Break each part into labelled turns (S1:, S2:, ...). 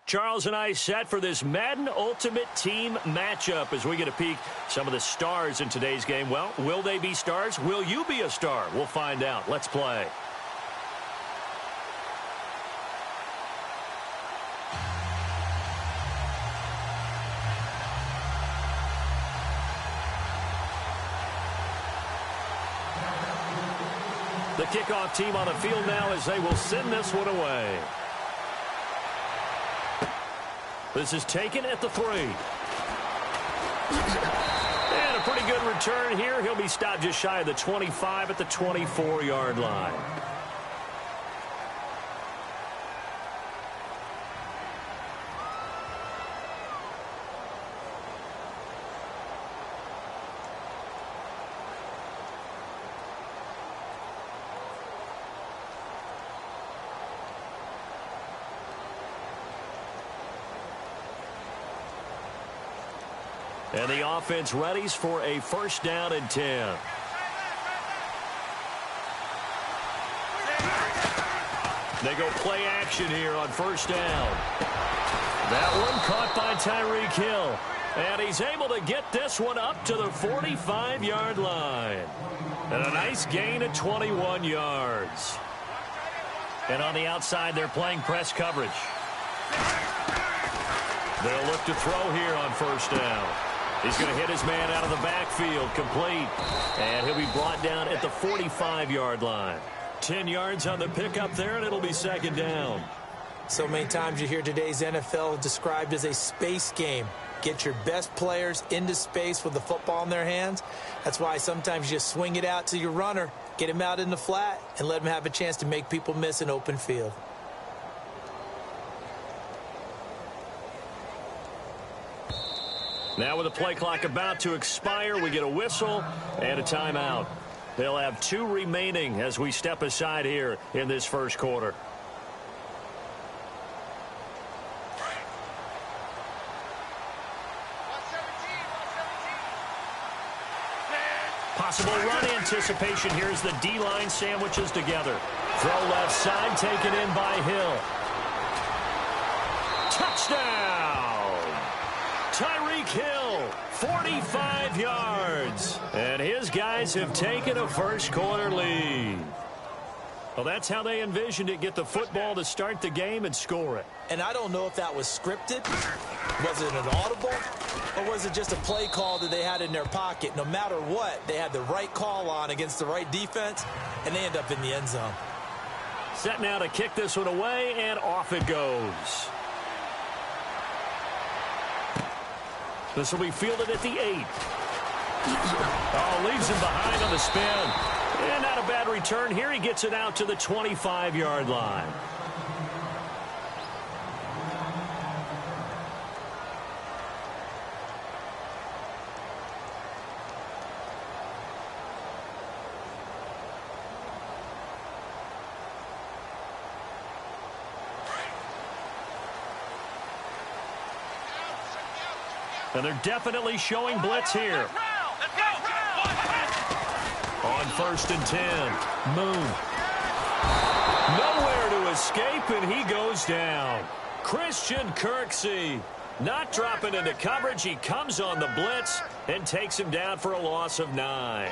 S1: Charles and I set for this Madden Ultimate Team matchup as we get a peek some of the stars in today's game. Well, will they be stars? Will you be a star? We'll find out. Let's play. The kickoff team on the field now as they will send this one away. This is taken at the 3. And a pretty good return here. He'll be stopped just shy of the 25 at the 24-yard line. And the offense readies for a first down and 10. They go play action here on first down. That one caught by Tyreek Hill. And he's able to get this one up to the 45-yard line. And a nice gain of 21 yards. And on the outside, they're playing press coverage. They'll look to throw here on first down. He's going to hit his man out of the backfield, complete. And he'll be brought down at the 45-yard line. 10 yards on the pickup there, and it'll be second down.
S2: So many times you hear today's NFL described as a space game. Get your best players into space with the football in their hands. That's why sometimes you just swing it out to your runner, get him out in the flat, and let him have a chance to make people miss an open field.
S1: Now with the play clock about to expire, we get a whistle and a timeout. They'll have 2 remaining as we step aside here in this first quarter. Possible run anticipation here as the D-line sandwiches together. Throw left side, taken in by Hill. Touchdown! Tyreek Hill, 45 yards. And his guys have taken a first quarter lead. Well, that's how they envisioned it. Get the football to start the game and score it.
S2: And I don't know if that was scripted. Was it an audible? Or was it just a play call that they had in their pocket? No matter what, they had the right call on against the right defense, and they end up in the end zone.
S1: Set now to kick this one away, and off it goes. This will be fielded at the 8. Oh, leaves him behind on the spin. And not a bad return here. He gets it out to the 25-yard line. And they're definitely showing blitz here. On first and 10, Moon. Nowhere to escape, and he goes down. Christian Kirksey not dropping into coverage. He comes on the blitz and takes him down for a loss of 9.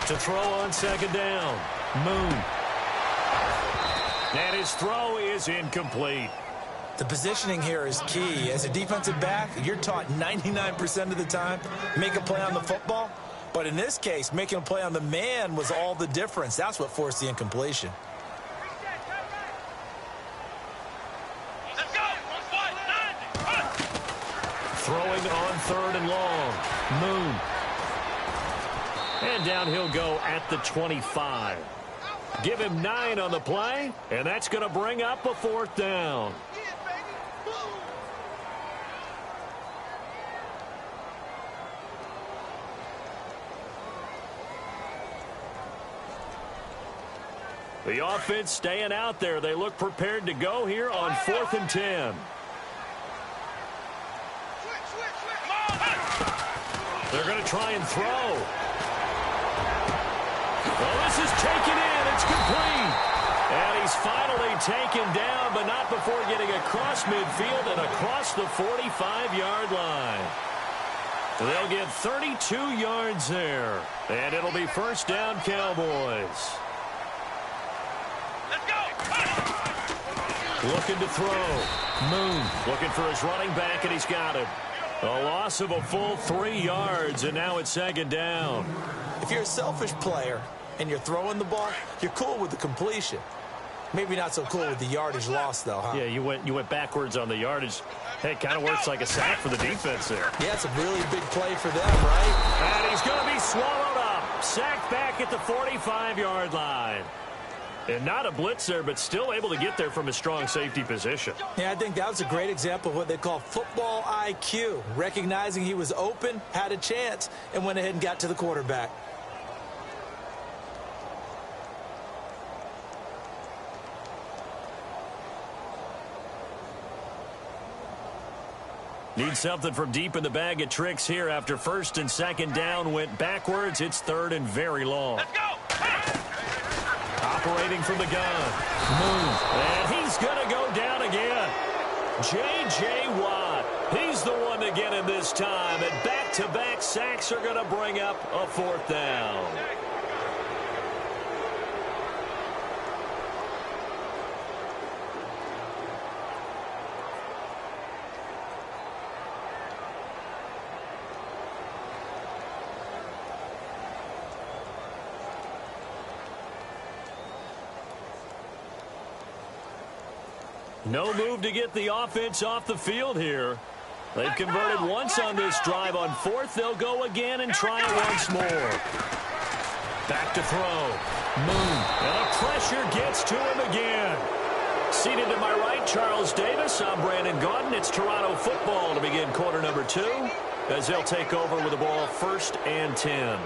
S1: To throw on second down, Moon. And his throw is incomplete.
S2: The positioning here is key. As a defensive back, you're taught 99% of the time, make a play on the football. But in this case, making a play on the man was all the difference. That's what forced the incompletion.
S1: Throwing on third and long, Moon. And down he'll go at the 25. Give him 9 on the play, and that's going to bring up a fourth down. The offense staying out there. They look prepared to go here on 4th and 10. They're going to try and throw. Well, this is taken in. It's complete. And he's finally taken down, but not before getting across midfield and across the 45-yard line. They'll get 32 yards there. And it'll be first down, Cowboys.
S3: Let's go.
S1: Looking to throw. Moon looking for his running back, and he's got it. A loss of a full 3 yards, and now it's 2nd down.
S2: If you're a selfish player and you're throwing the ball, you're cool with the completion. Maybe not so cool with the yardage loss, though, huh?
S1: Yeah, you went backwards on the yardage. Hey, it kind of works like a sack for the defense there.
S2: Yeah, it's a really big play for them, right?
S1: And he's going to be swallowed up. Sacked back at the 45-yard line. And not a blitz there, but still able to get there from a strong safety position.
S2: Yeah, I think that was a great example of what they call football IQ. Recognizing he was open, had a chance, and went ahead and got to the quarterback.
S1: Need something from deep in the bag of tricks here after 1st and 2nd down went backwards. It's 3rd and very long.
S3: Let's go.
S1: Operating from the gun. Move. And he's going to go down again. J.J. Watt. He's the one to get him this time. And back-to-back sacks are going to bring up a 4th down. No move to get the offense off the field here. They've converted once on this drive. On 4th, they'll go again and try it once more. Back to throw. Moon. And the pressure gets to him again. Seated to my right, Charles Davis. I'm Brandon Gaudin. It's Toronto football to begin quarter number 2 as they'll take over with the ball 1st and 10.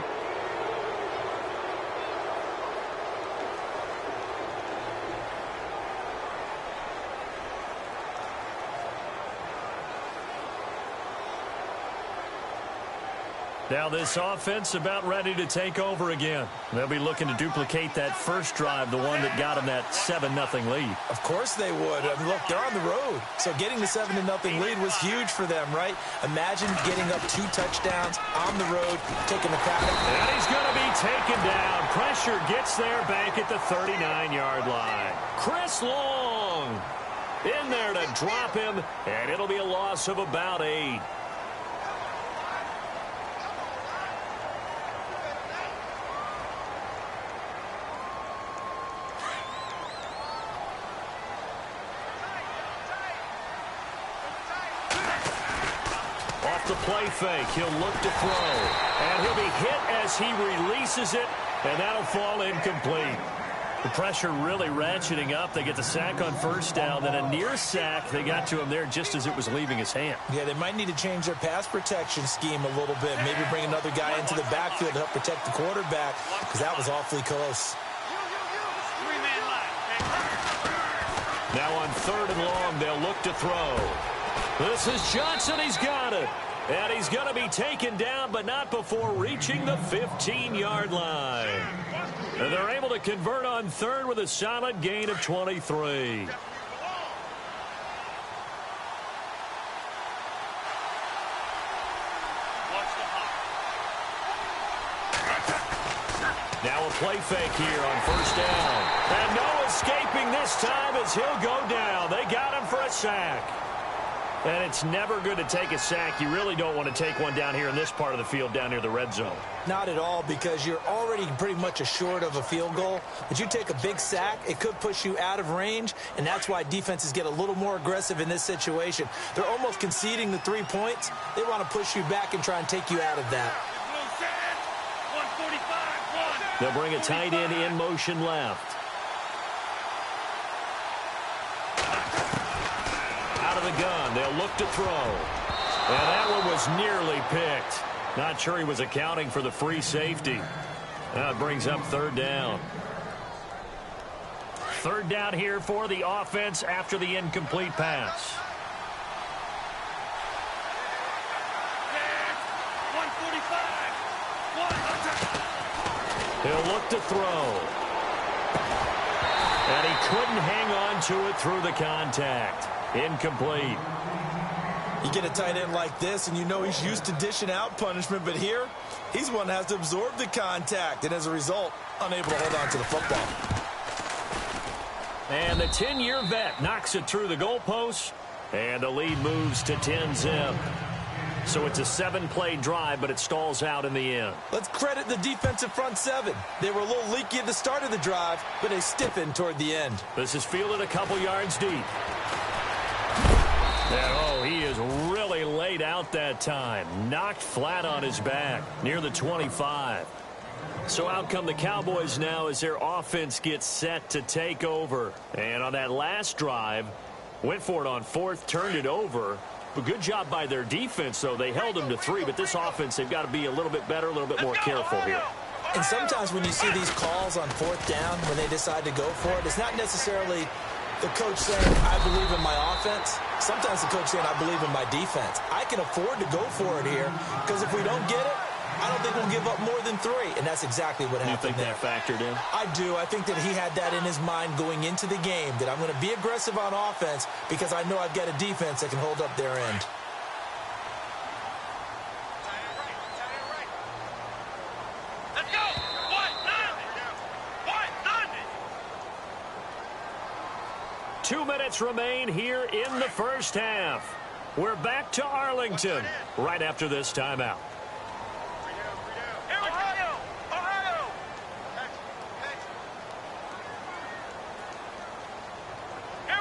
S1: Now this offense about ready to take over again. They'll be looking to duplicate that first drive, the one that got them that 7-0 lead.
S2: Of course they would. I mean, look, they're on the road. So getting the 7-0 lead was huge for them, right? Imagine getting up 2 touchdowns on the road, taking the crowd.
S1: And he's going to be taken down. Pressure gets there back at the 39-yard line. Chris Long in there to drop him, and it'll be a loss of about 8. The play fake. He'll look to throw. And he'll be hit as he releases it, and that'll fall incomplete. The pressure really ratcheting up. They get the sack on 1st down, then a near sack. They got to him there just as it was leaving his hand.
S2: Yeah, they might need to change their pass protection scheme a little bit. Maybe bring another guy into the backfield to help protect the quarterback, because that was awfully close.
S1: Now on 3rd and long, they'll look to throw. This is Johnson. He's got it. And he's going to be taken down, but not before reaching the 15-yard line. And they're able to convert on 3rd with a solid gain of 23. Now a play fake here on 1st down. And no escaping this time as he'll go down. They got him for a sack. And it's never good to take a sack. You really don't want to take one down here in this part of the field down near the red zone.
S2: Not at all, because you're already pretty much assured of a field goal. But you take a big sack, it could push you out of range, and that's why defenses get a little more aggressive in this situation. They're almost conceding the 3 points. They want to push you back and try and take you out of that.
S1: They'll bring a tight end in motion left. Out of the gun, they'll look to throw. And that one was nearly picked. Not sure he was accounting for the free safety. Now it brings up 3rd down. Third down here for the offense after the incomplete pass. 145. He'll look to throw. And he couldn't hang on to it through the contact. Incomplete.
S2: You get a tight end like this, and you know he's used to dishing out punishment, but here, he's one that has to absorb the contact, and as a result, unable to hold on to the football.
S1: And the 10-year vet knocks it through the goalpost, and the lead moves to 10-zip. So it's a 7-play drive, but it stalls out in the end.
S2: Let's credit the defensive front seven. They were a little leaky at the start of the drive, but they stiffened toward the end.
S1: This is fielded a couple yards deep. And, he is really laid out that time. Knocked flat on his back near the 25. So out come the Cowboys now as their offense gets set to take over. And on that last drive, went for it on fourth, turned it over. But good job by their defense, though. They held them to 3, but this offense, they've got to be a little bit better, a little bit more careful here.
S2: And sometimes when you see these calls on fourth down, when they decide to go for it, it's not necessarily the coach saying, I believe in my offense. Sometimes the coach saying, I believe in my defense. I can afford to go for it here because if we don't get it, I don't think we'll give up more than 3. And that's exactly what happened there.
S1: You think that factored in?
S2: I do. I think that he had that in his mind going into the game, that I'm going to be aggressive on offense because I know I've got a defense that can hold up their end.
S3: Let's go!
S1: 2 minutes remain here in the first half. We're back to Arlington right after this timeout.
S3: Here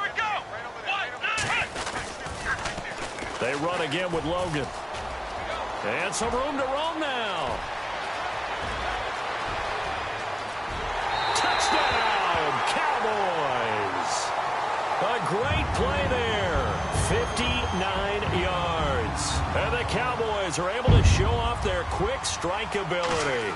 S3: we go!
S1: They run again with Logan. And some room to roam now. Touchdown, Cowboys! A great play there. 59 yards. And the Cowboys are able to show off their quick strike ability.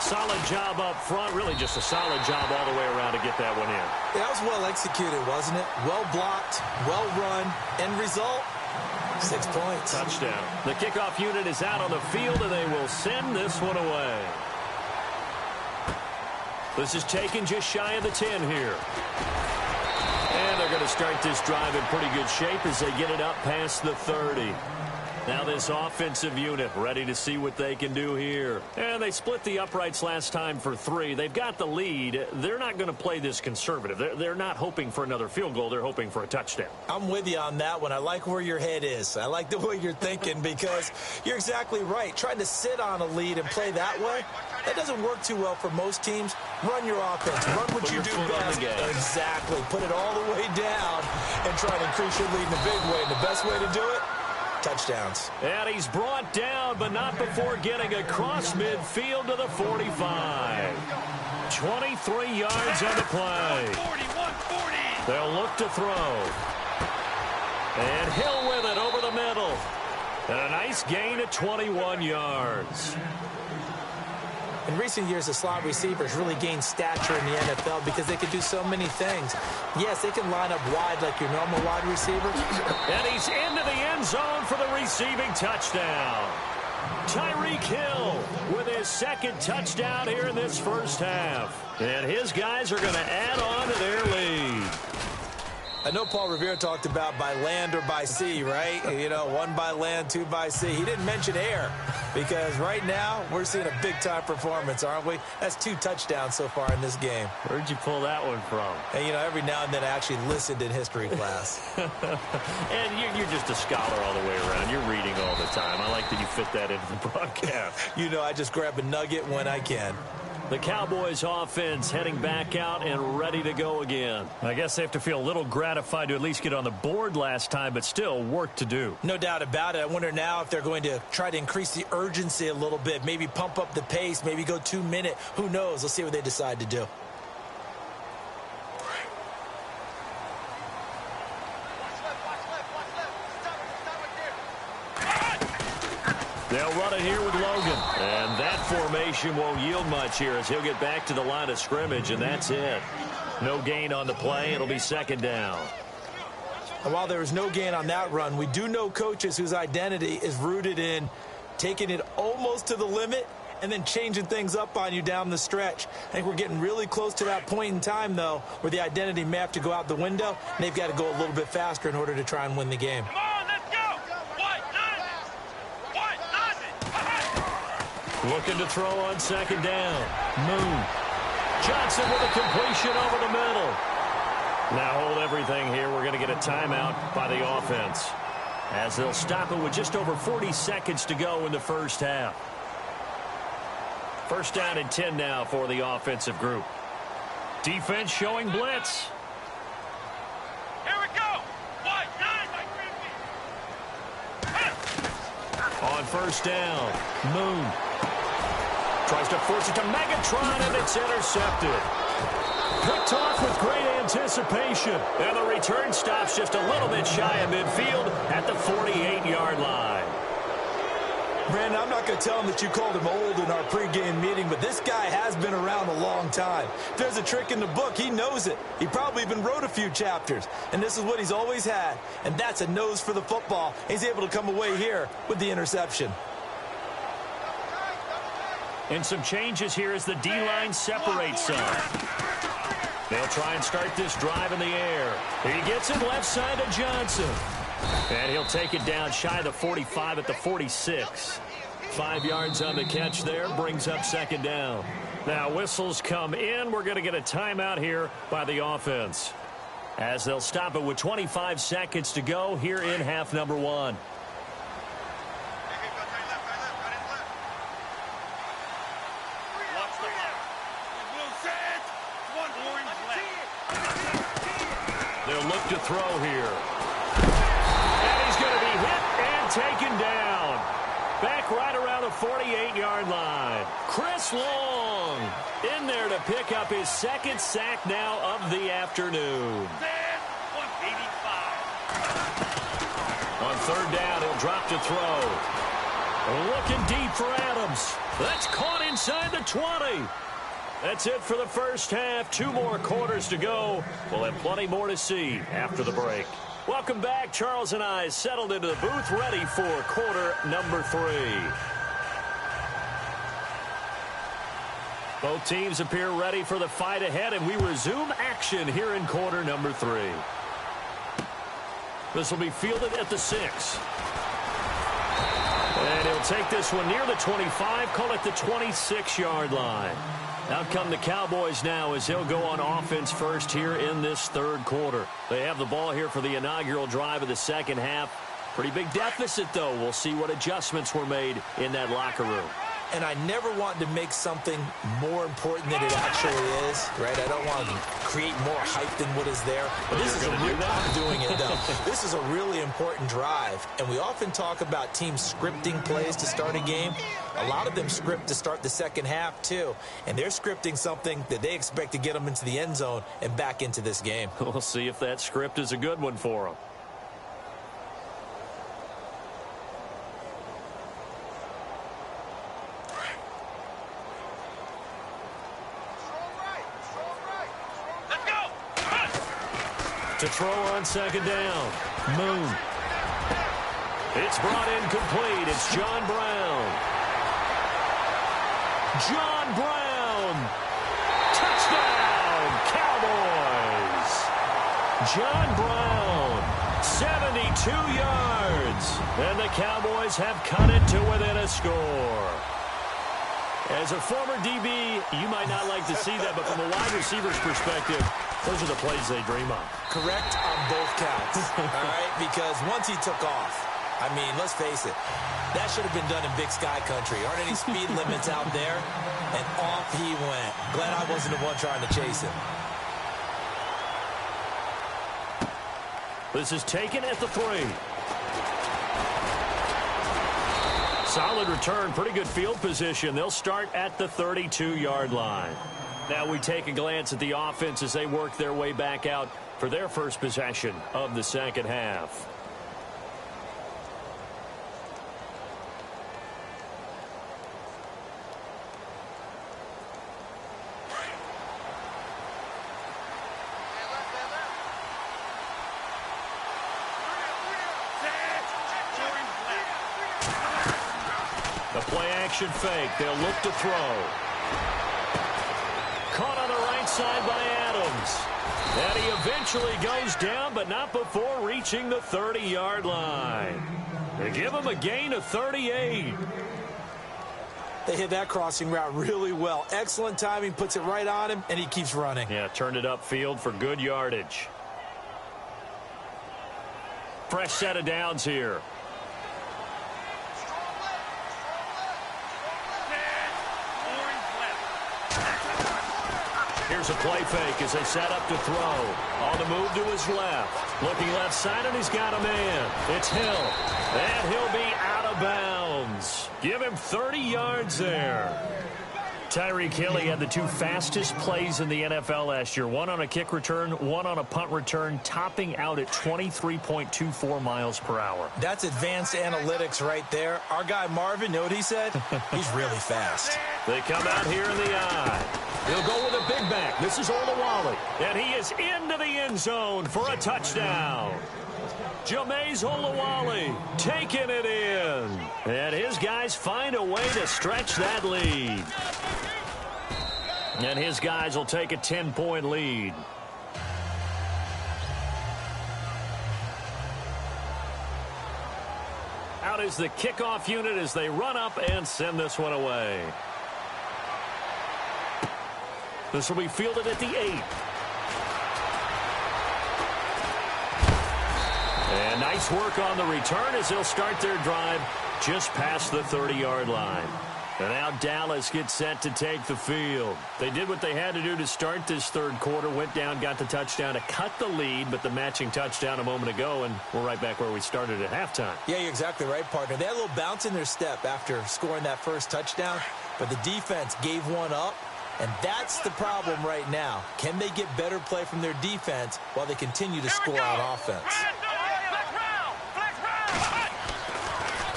S1: Solid job up front. Really just a solid job all the way around to get that one in.
S2: That was well executed, wasn't it? Well blocked, well run. End result, 6 points.
S1: Touchdown. The kickoff unit is out on the field, and they will send this one away. This is taken just shy of the 10 here. And they're going to start this drive in pretty good shape as they get it up past the 30. Now this offensive unit ready to see what they can do here. And they split the uprights last time for 3. They've got the lead. They're not going to play this conservative. They're not hoping for another field goal. They're hoping for a touchdown.
S2: I'm with you on that one. I like where your head is. I like the way you're thinking because you're exactly right. Trying to sit on a lead and play that way, that doesn't work too well for most teams. Run your offense. Run what you do best. Exactly. Put it all the way down and try to increase your lead in a big way. And the best way to do it, touchdowns.
S1: And he's brought down, but not before getting across midfield to the 45. 23 yards on the play.
S3: 140.
S1: They'll look to throw. And Hill with it over the middle. And a nice gain of 21 yards.
S2: In recent years, the slot receivers really gained stature in the NFL because they can do so many things. Yes, they can line up wide like your normal wide receiver.
S1: And he's into the end zone for the receiving touchdown. Tyreek Hill with his second touchdown here in this first half. And his guys are going to add on to their lead.
S2: I know Paul Revere talked about by land or by sea, right? You know, 1 by land, 2 by sea. He didn't mention air because right now we're seeing a big-time performance, aren't we? That's 2 touchdowns so far in this game.
S1: Where'd you pull that one from?
S2: And, you know, every now and then I actually listened in history class.
S1: And you're just a scholar all the way around. You're reading all the time. I like that you fit that into the broadcast.
S2: You know, I just grab a nugget when I can.
S1: The Cowboys offense heading back out and ready to go again. I guess they have to feel a little gratified to at least get on the board last time, but still work to do.
S2: No doubt about it. I wonder now if they're going to try to increase the urgency a little bit, maybe pump up the pace, maybe go 2-minute. Who knows? Let's see what they decide to do.
S1: They'll run it here with Logan. And that formation won't yield much here as he'll get back to the line of scrimmage, and that's it. No gain on the play. It'll be second down.
S2: And while there was no gain on that run, we do know coaches whose identity is rooted in taking it almost to the limit and then changing things up on you down the stretch. I think we're getting really close to that point in time, though, where the identity may have to go out the window, and they've got to go a little bit faster in order to try and win the game.
S3: Come on, let's go! White, nothing!
S1: Looking to throw on second down. Moon. Johnson with a completion over the middle. Now hold everything here. We're going to get a timeout by the offense, as they'll stop it with just over 40 seconds to go in the first half. First down and 10 now for the offensive group. Defense showing blitz.
S3: Here we go! White, nine!
S1: On first down, Moon tries to force it to Megatron, and it's intercepted. Picked off with great anticipation. And the return stops just a little bit shy of midfield at the 48-yard line.
S2: Brandon, I'm not going to tell him that you called him old in our pregame meeting, but this guy has been around a long time. If there's a trick in the book, he knows it. He probably even wrote a few chapters, and this is what he's always had, and that's a nose for the football. He's able to come away here with the interception.
S1: And some changes here as the D-line separates some. They'll try and start this drive in the air. He gets it left side to Johnson. And he'll take it down shy of the 45 at the 46. 5 yards on the catch there, brings up second down. Now whistles come in. We're going to get a timeout here by the offense, as they'll stop it with 25 seconds to go here in half number one. They'll look to throw here. And he's going to be hit and taken down. Back right around the 48-yard line. Chris Long in there to pick up his second sack now of the afternoon. On third down, he'll drop to throw. Looking deep for Adams. That's caught inside the 20. That's it for the first half. 2 more quarters to go. We'll have plenty more to see after the break. Welcome back. Charles and I settled into the booth, ready for quarter number 3. Both teams appear ready for the fight ahead, and we resume action here in quarter number 3. This will be fielded at the 6. And he'll take this one near the 25, call it the 26-yard line. Out come the Cowboys now as they'll go on offense first here in this third quarter. They have the ball here for the inaugural drive of the second half. Pretty big deficit, though. We'll see what adjustments were made in that locker room.
S2: And I never want to make something more important than it actually is, right? I don't want to create more hype than what is there. But this is I'm doing it, though. This is a really important drive. And we often talk about teams scripting plays to start a game. A lot of them script to start the second half, too. And they're scripting something that they expect to get them into the end zone and back into this game.
S1: We'll see if that script is a good one for them. To throw on second down. Moon. It's brought in complete. It's John Brown. John Brown. Touchdown, Cowboys. John Brown, 72 yards. And the Cowboys have cut it to within a score. As a former DB, you might not like to see that, but from a wide receiver's perspective, those are the plays they dream of.
S2: Correct on both counts, all right? Because once he took off, I mean, let's face it, that should have been done in Big Sky Country. Aren't any speed limits out there? And off he went. Glad I wasn't the one trying to chase him.
S1: This is taken at the 3. Solid return, pretty good field position. They'll start at the 32-yard line. Now we take a glance at the offense as they work their way back out for their first possession of the second half. A play-action fake. They'll look to throw. Caught on the right side by Adams. And he eventually goes down, but not before reaching the 30-yard line. They give him a gain of 38.
S2: They hit that crossing route really well. Excellent timing, puts it right on him, and he keeps running.
S1: Yeah, turned it upfield for good yardage. Fresh set of downs here. Here's a play fake as they set up to throw. On the move to his left. Looking left side, and he's got a man. It's Hill. And he'll be out of bounds. Give him 30 yards there. Tyreek Hill, he had the two fastest plays in the NFL last year. One on a kick return, one on a punt return, topping out at 23.24 miles per hour.
S2: That's advanced analytics right there. Our guy Marvin, know what he said? He's really fast.
S1: They come out here in the eye. He'll go with a big back. This is Olawale. And he is into the end zone for a touchdown. Jameis Olawale taking it in. And his guys find a way to stretch that lead. And his guys will take a 10-point lead. Out is the kickoff unit as they run up and send this one away. This will be fielded at the 8. And nice work on the return as they'll start their drive just past the 30-yard line. And now Dallas gets set to take the field. They did what they had to do to start this third quarter. Went down, got the touchdown to cut the lead, but the matching touchdown a moment ago, and we're right back where we started at halftime.
S2: Yeah, you're exactly right, partner. They had a little bounce in their step after scoring that first touchdown, but the defense gave one up, and that's the problem right now. Can they get better play from their defense while they continue to score on offense?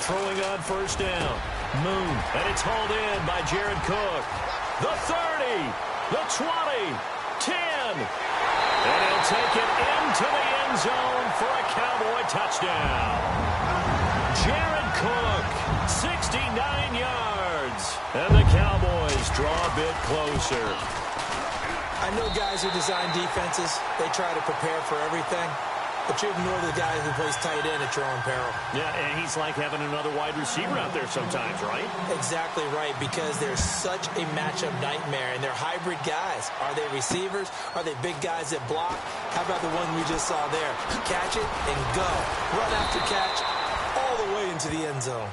S1: Throwing on first down. Moon, and it's hauled in by Jared Cook. The 30, the 20, 10. And he'll take it into the end zone for a Cowboy touchdown. Jared Cook, 69 yards. And the Cowboys draw a bit closer.
S2: I know guys who design defenses, they try to prepare for everything. But you ignore the guy who plays tight end at your own peril.
S1: Yeah, and he's like having another wide receiver out there sometimes, right?
S2: Exactly right, because they're such a matchup nightmare, and they're hybrid guys. Are they receivers? Are they big guys that block? How about the one we just saw there? Catch it and go. Run after catch all the way into the end zone.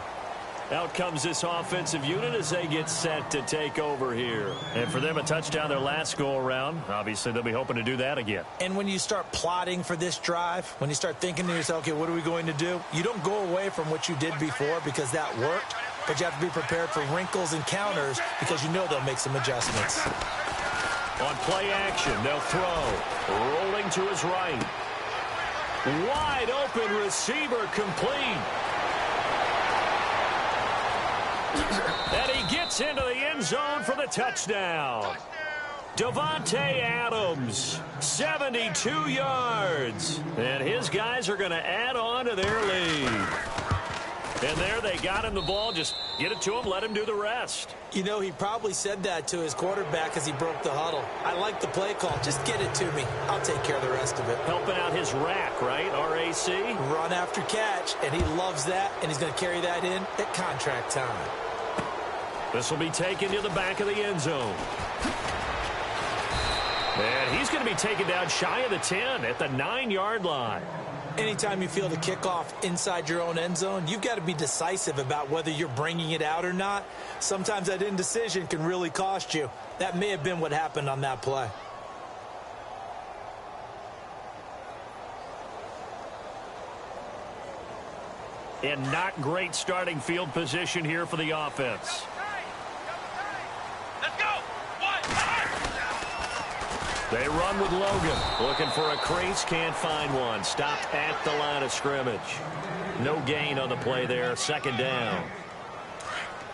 S1: Out comes this offensive unit as they get set to take over here. And for them, a touchdown their last go-around. Obviously, they'll be hoping to do that again.
S2: And when you start plotting for this drive, when you start thinking to yourself, okay, what are we going to do? You don't go away from what you did before because that worked, but you have to be prepared for wrinkles and counters because you know they'll make some adjustments.
S1: On play action, they'll throw. Rolling to his right. Wide open receiver complete. And he gets into the end zone for the touchdown. Davante Adams, 72 yards. And his guys are going to add on to their lead. And there they got him the ball. Just get it to him, let him do the rest.
S2: You know, he probably said that to his quarterback as he broke the huddle. I like the play call. Just get it to me. I'll take care of the rest of it.
S1: Helping out his rack, right? RAC.
S2: Run after catch, and he loves that, and he's going to carry that in at contract time.
S1: This will be taken to the back of the end zone. And he's going to be taken down shy of the 10 at the 9-yard line.
S2: Anytime you feel the kickoff inside your own end zone, you've got to be decisive about whether you're bringing it out or not. Sometimes that indecision can really cost you. That may have been what happened on that play.
S1: And not great starting field position here for the offense. They run with Logan. Looking for a crease, can't find one. Stopped at the line of scrimmage. No gain on the play there. Second down.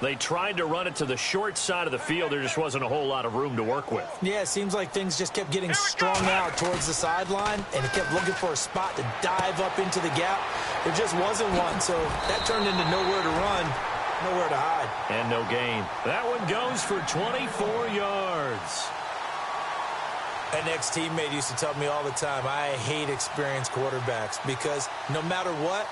S1: They tried to run it to the short side of the field. There just wasn't a whole lot of room to work with.
S2: Yeah, it seems like things just kept getting strung out towards the sideline, and he kept looking for a spot to dive up into the gap. There just wasn't one, so that turned into nowhere to run. Nowhere to hide.
S1: And no gain. That one goes for 24 yards.
S2: An ex-teammate used to tell me all the time, I hate experienced quarterbacks because no matter what,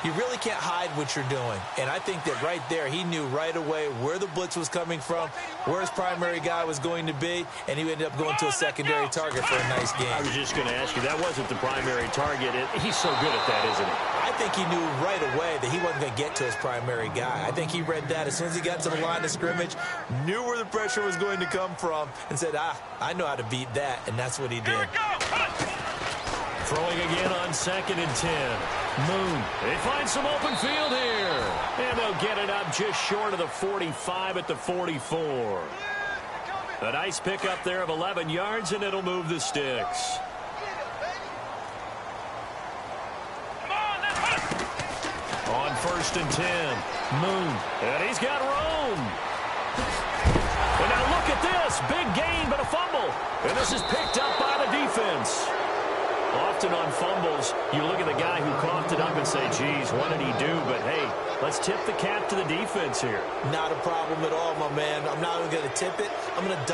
S2: you really can't hide what you're doing. And I think that right there, he knew right away where the blitz was coming from, where his primary guy was going to be, and he ended up going to a secondary target for a nice game.
S1: I was just going to ask you, that wasn't the primary target. He's so good at that, isn't he?
S2: I think he knew right away that he wasn't going to get to his primary guy. I think he read that as soon as he got to the line of scrimmage, knew where the pressure was going to come from, and said, I know how to beat that, and that's what he did.
S1: Throwing again on 2nd and 10. Moon. They find some open field here. And they'll get it up just short of the 45 at the 44. A nice pickup there of 11 yards, and it'll move the sticks. On 1st and 10. Moon. And he's got room. And now look at this. Big gain, but a fumble. And this is picked up by the defense. Often on fumbles, you look at the guy who coughed it up and say, geez, what did he do? But, hey, let's tip the cap to the defense here.
S2: Not a problem at all, my man. I'm not even going to tip it. I'm going to